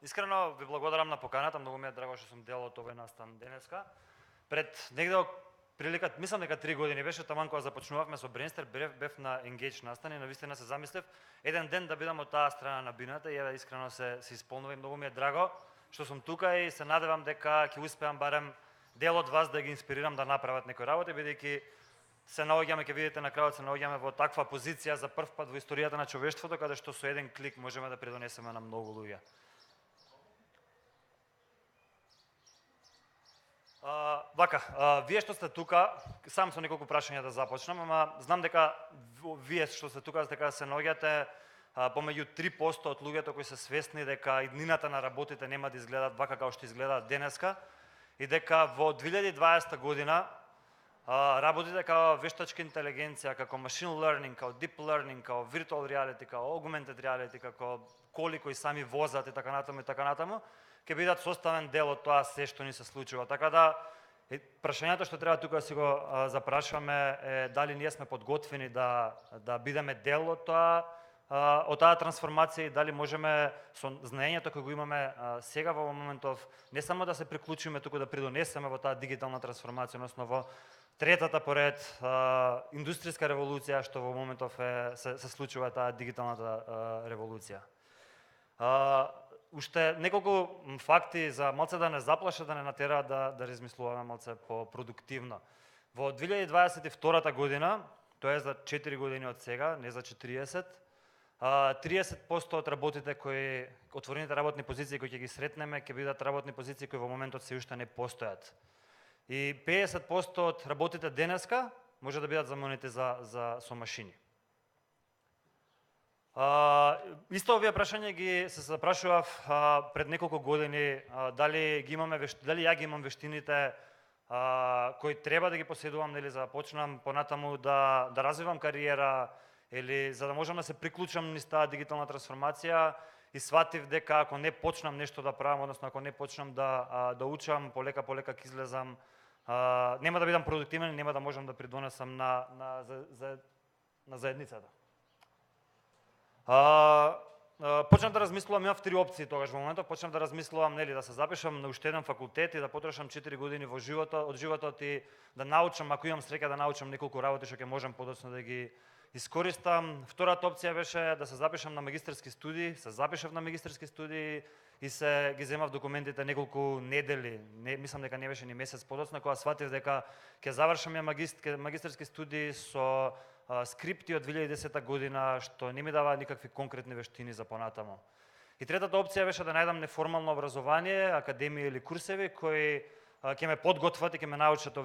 Искрено ви благодарам на поканата, многу ми е драго што сум дел од овој настан денеска. Пред негде прилика, мислам дека 3 години беше таман кога започнувавме со Brainster, бев на Engage настан и навистина се замислев еден ден да бидам од таа страна на бината и искрено се исполнува и многу ми е драго што сум тука и се надевам дека ќе успеам барем дел од вас да ги инспирирам да направат некои работи, бидејќи се наоѓаме, ќе видите на крајот, се наоѓаме во таква позиција за прв пат во историјата на човештвото, каде што со еден клик можеме да придонесеме на многу луѓе. Вие што сте тука, сам со неколку прашања да започнам, ама знам дека вие што сте тука, дека се наоѓате помеѓу 3% од луѓето кои се свесни дека иднината на работите нема да изгледаат вака како што изгледаат денеска и дека во 2020 година работите како вештачка интелигенција, како machine learning, како deep learning, како virtual reality, како augmented reality, како коли кои сами возат и така натаму, ќе бидат составен дел од тоа се што ни се случува. Така да прашањето што треба тука да си го запрашуваме е дали ние сме подготвени да бидеме дел од таа трансформација и дали можеме со знаењето кој го имаме сега во моментов не само да се приклучиме, туку да придонесеме во таа дигитална трансформација, односно во третата поред индустријска револуција што во моментов се случува таа дигиталната револуција. Уште неколку факти за малце да не заплашат, да не натераат да размислуваме малце по-продуктивно. Во 2022 година, тоа е за 4 години од сега, не за 40, 30% од работите кои отворените работни позиции кои ќе ги сретнеме ќе бидат работни позиции кои во моментот се уште не постојат. И 50% од работите денеска може да бидат заменети со машини. Исто овие прашања ги се запрашував пред неколку години, дали ја ги имам вештините кои треба да ги поседувам, нели, за да почнам понатаму да развивам кариера или за да можам да се приклучам низ таа дигитална трансформација и сватив дека ако не почнам нешто да правам, односно ако не почнам да учам, полека ќе излезам, нема да бидам продуктивен и нема да можам да придонесам на заедницата. Почнав да размислувам, имав 3 опции тогаш во моментот, почнав да размислувам, нели, да се запишам на уште еден факултет и да потрошам 4 години од животот и да научам, ако имам среќа да научам неколку работи што ќе можам подоцна да ги искористам. Втората опција беше да се запишам на магистерски студии, се запишав на магистерски студии и се ги земав документите неколку недели, мислам дека не беше ни месец подоцна, кога сватив дека ќе завршам магистерски студии со скрипти од 2010 година што не ми дава никакви конкретни вештини за понатаму. И третата опција беше да најдам неформално образование, академија или курсеви кои ќе ме подготват и ќе ме научат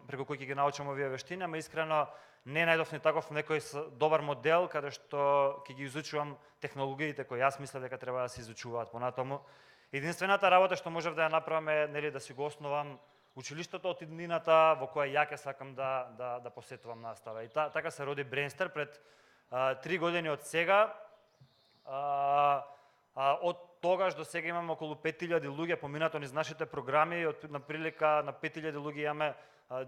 преку кои ќе ги научам овие вештини, ама искрено не најдов ни таков некој добар модел каде што ќе ги изучувам технологиите кои јас мислев дека треба да се изучуваат понатаму. Единствената работа што можев да ја направам е, нели, да си го основам училиштето од иднината во која ја ќе сакам да посетувам настава. И така се роди Brainster пред 3 години од сега. Од тогаш до сега имаме околу 5000 луѓе поминато низ нашите програми, на прилика на 5000 луѓе имаме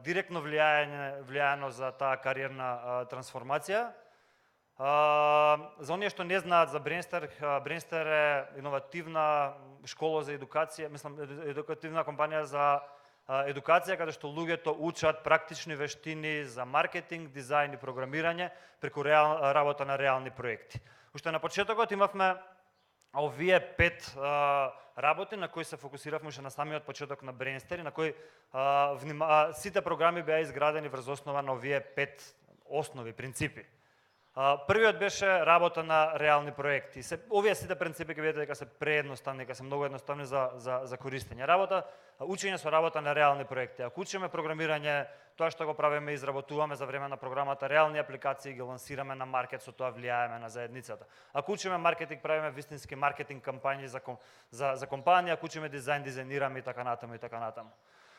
директно влијано за таа кариерна трансформација. За оние што не знаат за Brainster, Brainster е иновативна школа за едукација, мислам едукативна компанија за едукација каде што луѓето учат практични вештини за маркетинг, дизајн и програмирање преку работа на реални проекти. Уште на почетокот имавме овие 5 работи на кои се фокусиравме уште на самиот почеток на Brainster и на кои сите програми беа изградени врз основа на овие 5 основи, принципи. Првиот беше работа на реални проекти. Овие сите принципи ќе видите дека се преедноставни, дека се многу едноставни за користење. Учење со работа на реални проекти. Ако учиме програмирање, тоа што го правиме, изработуваме за време на програмата реални апликации, ги лансираме на маркет, со тоа влијаеме на заедницата. Ако учиме маркетинг, правиме вистински маркетинг кампањи за компанија, ако учиме дизајн, дизајнираме и така натаму.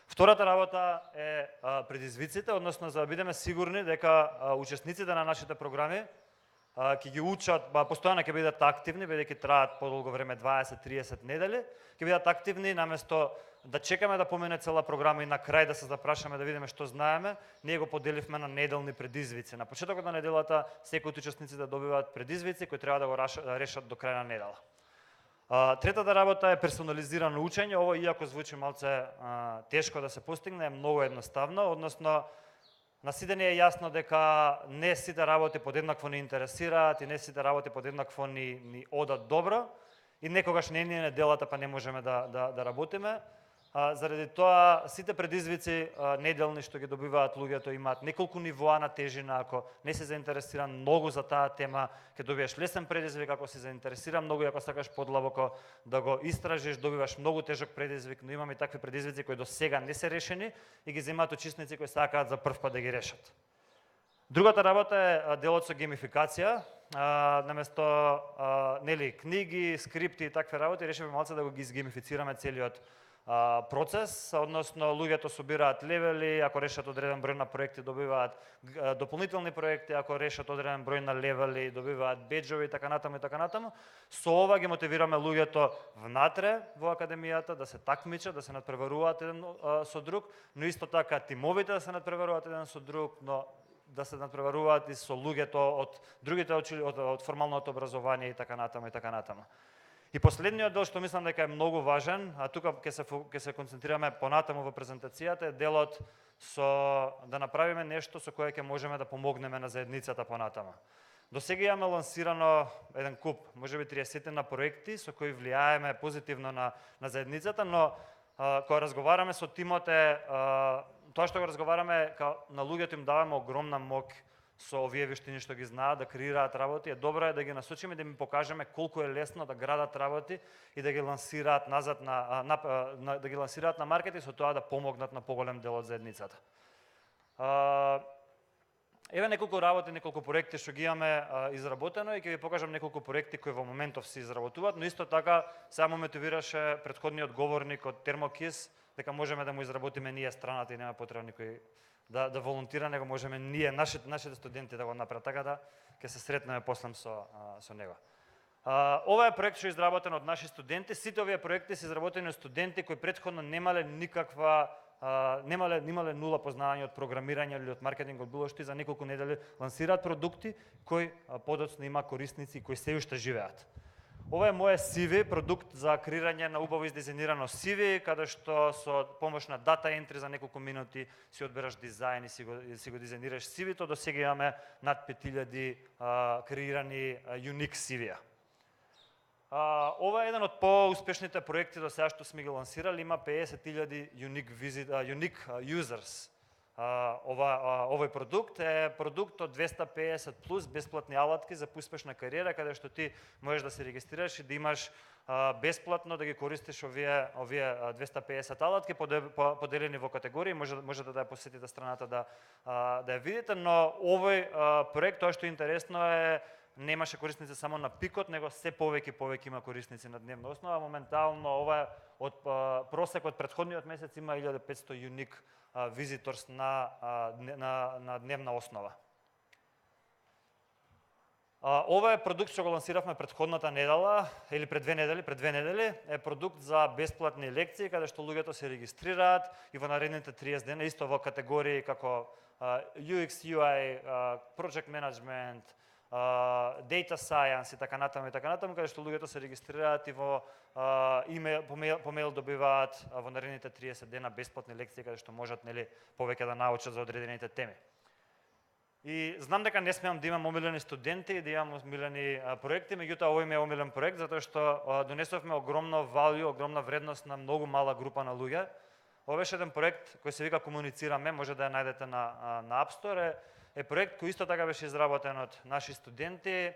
Втората работа е предизвиците, односно за да бидеме сигурни дека учесниците на нашите програми ќе ги учат, постојано ќе бидат активни, бидејќи траат подолго време, 20-30 недели, ќе бидат активни наместо да чекаме да помине цела програма и на крај да се запрашаме да видиме што знаеме, ние го поделивме на неделни предизвици. На почетокот на неделата секој од учесниците добиваат предизвици кои треба да го решат до крај на недела. Третата работа е персонализирано учење. Ова, иако звучи малце тешко да се постигне, е многу едноставно, односно на сите ни е јасно дека не сите работи подеднакво ни интересираат и не сите работи подеднакво ни одат добро и некогаш не ни е делата па не можеме да работиме. Заради тоа сите предизвици неделни што ги добиваат луѓето имаат неколку нивоа на тежина. Ако не си заинтересиран многу за таа тема, ќе добиеш лесен предизвик. Ако си заинтересиран многу и ако сакаш подлабоко да го истражиш, добиваш многу тежок предизвик. Но имаме и такви предизвици кои до сега не се решени и ги земаат учесници кои сакаат за прв пат да ги решат. Другата работа е делот со геймификација. Наместо книги, скрипти и такви работи, решивме малце да го ги изгеймифицираме целиот процес, односно луѓето собираат левели, ако решат одреден број на проекти добиваат дополнителни проекти, ако решат одреден број на левели добиваат беџови и така натаму и така натаму. Со ова ги мотивираме луѓето внатре во академијата да се такмичат, да се надпреваруваат еден со друг, но исто така тимовите да се надпреваруваат еден со друг, но да се надпреваруваат и со луѓето од другите од формалното образование и така натаму и така натаму. И последниот дел што мислам дека е многу важен, а тука ќе се концентрираме понатаму во презентацијата, е делот со да направиме нешто со кое ќе можеме да помогнеме на заедницата понатаму. До сега имаме лансирано еден куп, можеби 30 на проекти со кои влијаеме позитивно на заедницата, но кога разговараме со тимот тоа што го разговараме на луѓето им даваме огромна моќ со овие вештини што ги знаат да креираат работи. Добро е да ги насочиме да им покажеме колку е лесно да градат работи и да ги лансираат назад да ги лансираат на маркет и со тоа да помогнат на поголем дел од заедницата. Еве неколку работи, неколку проекти што ги имаме изработено и ќе ви покажам неколку проекти кои во моментов се изработуваат, но исто така само мотивираше претходниот говорник од Термокис дека можеме да му изработиме ние страната и нема потребно никој да волонтира, него можеме ние, нашите студенти да го направат, така да ќе се сретнеме после со него. Ова е проект што е изработен од наши студенти. Сите овие проекти се изработени од студенти кои претходно немале нула познавање од програмирање или од маркетинг, од било што, и за неколку недели лансираат продукти кои подоцна има корисници кои се уште живеат. Ова е моје CV, продукт за креирање на убаво издизајнирано CV, каде што со помош на дата ентри за неколку минути си одбераш дизајн и си го дизајнираш CV-то. До сега имаме над 5000 креирани unique CV-а. Ова е еден од поуспешните проекти до сега што сме ги лансирали, има 50.000 unique users. Овој продукт е продукт од 250 плюс бесплатни алатки за успешна кариера, каде што ти можеш да се регистрираш и да имаш бесплатно да ги користиш овие 250 алатки поделени во категории. Можете да ја посетите страната да ја видите, но овој проект, тоа што е интересно е, немаше корисници само на пикот, него се повеќе има корисници на дневна основа. Моментално ова од просек од претходниот месец има 1500 unique visitors на дневна основа. Ова е продукт што го лансиравме претходната недела или пред две недели, е продукт за бесплатни лекции каде што луѓето се регистрираат и во наредните 30 дена исто во категории како UX, UI, Project Management, Data Science и така натаму, каде што луѓето се регистрираат и по мејл добиваат во наредните 30 дена бесплатни лекции каде што можат повеќе да научат за одредените теми. И знам дека не смеам да имам омилени студенти и да имам омилени проекти, меѓутоа овој ми е омилен проект затоа што донесовме огромно value, огромна вредност на многу мала група на луѓе. Ова беше еден проект кој се вика Комуницираме, може да ја најдете на App Store. Е проект кој исто така беше изработен од наши студенти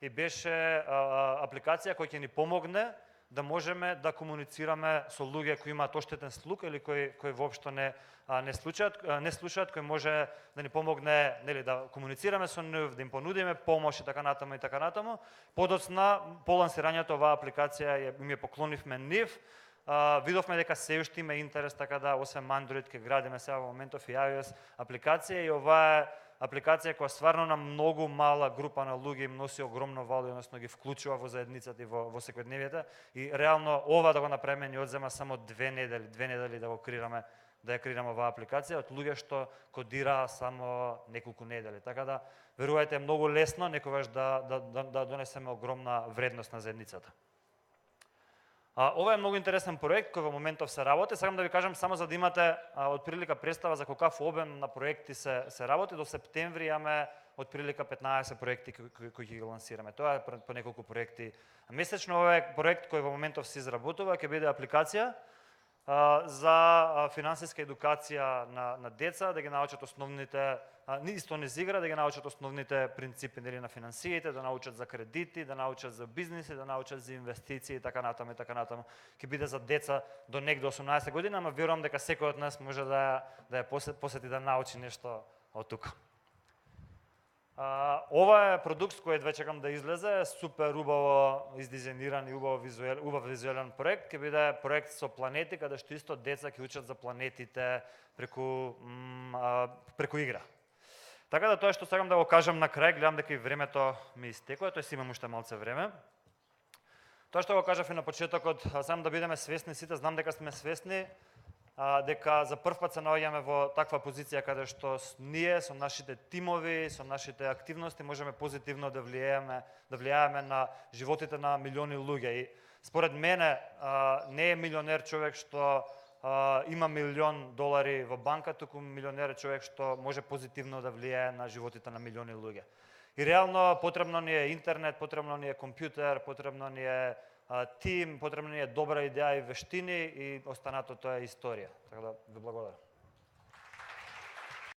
и беше апликација која ќе ни помогне да можеме да комуницираме со луѓе кои имаат оштетен слух или кои воопшто не слушаат, кој може да ни помогне да комуницираме со нив, да им понудиме помош и така натаму. Подоцна по лансирањето оваа апликација ми ја поклонивме нив. Видовме дека се уште има интерес, така да освен Android ќе градиме сега во моментов и iOS апликација, и ова е апликација која стварно на многу мала група на луѓе им носи огромно value, односно ги вклучува во заедницата и во секојдневието. И реално ова да го направиме ни одзема само 2 недели да ја креираме оваа апликација од луѓе што кодираа само неколку недели. Така да верувајте, е многу лесно некогаш да донесеме огромна вредност на заедницата. Ова е многу интересен проект кој во моментов се работи. Сакам да ви кажам само за да имате отприлика представа за каков обем на проекти се работи. До септември имаме отприлика 15 проекти кои ги лансираме. Тоа е по неколку проекти месечно. Ова е проект кој во моментов се изработува, ќе биде апликација за финансиска едукација на деца, да ги научат основните, исто низ игра, да ги научат основните принципи на финансиите, да научат за кредити, да научат за бизниси, да научат за инвестиции и така натаму и така натаму. Ќе биде за деца до негде 18 година, ама верувам дека секој од нас може да ја посети да научи нешто од тука. Ова е продукт кој едва чекам да излезе, супер убаво издизајниран и убав визуелен проект. Ќе биде проект со планети, каде што исто деца ќе учат за планетите преку игра. Така да тоа што сакам да го кажам на крај, гледам дека и времето ми истекува, тоест имам уште малце време. Тоа што го кажав и на почетокот, сакам да бидеме свесни сите, знам дека сме свесни, дека за прв пат се наоѓаме во таква позиција каде што ние со нашите тимови, со нашите активности можеме позитивно да влијаеме на животите на милиони луѓе. И според мене не е милионер човек што има $1.000.000 во банка, туку милионер е човек што може позитивно да влијае на животите на милиони луѓе. И реално потребно ни е интернет, потребно ни е компјутер, потребно ни е тим, потребна ни е добра идеја и вештини и останатото е историја. Така да ви благодарам.